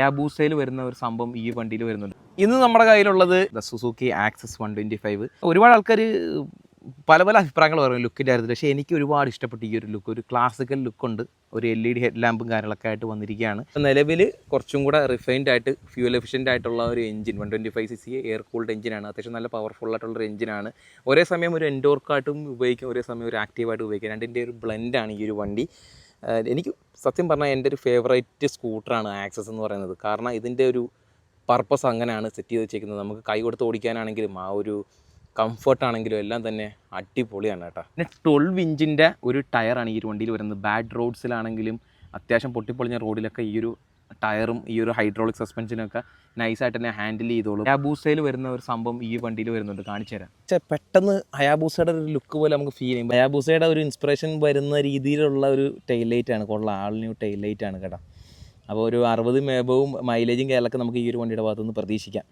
ഹയാബൂസയിൽ വരുന്ന ഒരു സംഭവം ഈ വണ്ടിയിൽ വരുന്നുണ്ട്. ഇന്ന് നമ്മുടെ കയ്യിലുള്ളത് സുസുക്കി ആക്സസ് 125. ഒരുപാട് ആൾക്കാർ പല പല അഭിപ്രായങ്ങൾ പറയും ലുക്കിൻ്റെ കാര്യത്തിൽ. പക്ഷേ എനിക്ക് ഒരുപാട് ഇഷ്ടപ്പെട്ടു ഈ ഒരു ലുക്ക്. ഒരു ക്ലാസിക്കൽ ലുക്കുണ്ട്, ഒരു LED ഹെഡ് ലാമ്പും കാര്യങ്ങളൊക്കെ ആയിട്ട് വന്നിരിക്കുകയാണ്. നിലവിൽ കുറച്ചും കൂടെ റിഫൈൻഡ് ആയിട്ട് ഫ്യൂൽ എഫിഷ്യൻ്റ് ആയിട്ടുള്ള ഒരു എഞ്ചിൻ 125cc എയർ കൂൾഡ് എഞ്ചിനാണ്. അത്യാവശ്യം നല്ല പവർഫുൾ ആയിട്ടുള്ളൊരു എഞ്ചിനാണ്. ഒരേ സമയം ഒരു എൻഡോർക്കായിട്ടും ഉപയോഗിക്കും, ഒരേ സമയം ഒരു ആക്റ്റീവായിട്ട് ഉപയോഗിക്കും. രണ്ടിൻ്റെ ഒരു ബ്ലെൻഡാണ് ഈ ഒരു വണ്ടി. എനിക്ക് സത്യം പറഞ്ഞാൽ എൻ്റെ ഒരു ഫേവറേറ്റ് സ്കൂട്ടറാണ് ആക്സസ് എന്ന് പറയുന്നത്. കാരണം ഇതിൻ്റെ ഒരു പർപ്പസ് അങ്ങനെയാണ് സെറ്റ് ചെയ്ത് വെച്ചേക്കുന്നത്. നമുക്ക് കൈ കൊടുത്ത് ഓടിക്കാനാണെങ്കിലും ആ ഒരു കംഫർട്ടാണെങ്കിലും എല്ലാം തന്നെ അടിപൊളിയാണ് കേട്ടോ. പിന്നെ 12 ഇഞ്ചിൻ്റെ ഒരു ടയറാണ് ഈ ഒരു വണ്ടിയിൽ വരുന്നത്. ബാഡ് റോഡ്സിലാണെങ്കിലും അത്യാവശ്യം പൊട്ടിപ്പൊളിഞ്ഞ റോഡിലൊക്കെ ഈ ഒരു ടയറും ഈ ഒരു ഹൈഡ്രോളിക് സസ്പെൻഷനൊക്കെ നൈസായിട്ട് തന്നെ ഹാൻഡിൽ ചെയ്തോളും. ഹയാബൂസയിൽ വരുന്ന ഒരു സംഭവം ഈ വണ്ടിയിൽ വരുന്നുണ്ട്, കാണിച്ചു തരാം. പക്ഷേ പെട്ടെന്ന് ഹയാബൂസയുടെ ഒരു ലുക്ക് പോലെ നമുക്ക് ഫീൽ ചെയ്യും. ഹയാബൂസയുടെ ഒരു ഇൻസ്പിറേഷൻ വരുന്ന രീതിയിലുള്ള ഒരു ടെയിൽ ലൈറ്റാണ്, കൊള്ള ആൾ ന്യൂ ടെയിൽ ലൈറ്റാണ് കേട്ടോ. അപ്പോൾ ഒരു 60 മേബവും മൈലേജും കേരളമൊക്കെ നമുക്ക് ഈ ഒരു വണ്ടിയുടെ ഭാഗത്തുനിന്ന് പ്രതീക്ഷിക്കാം.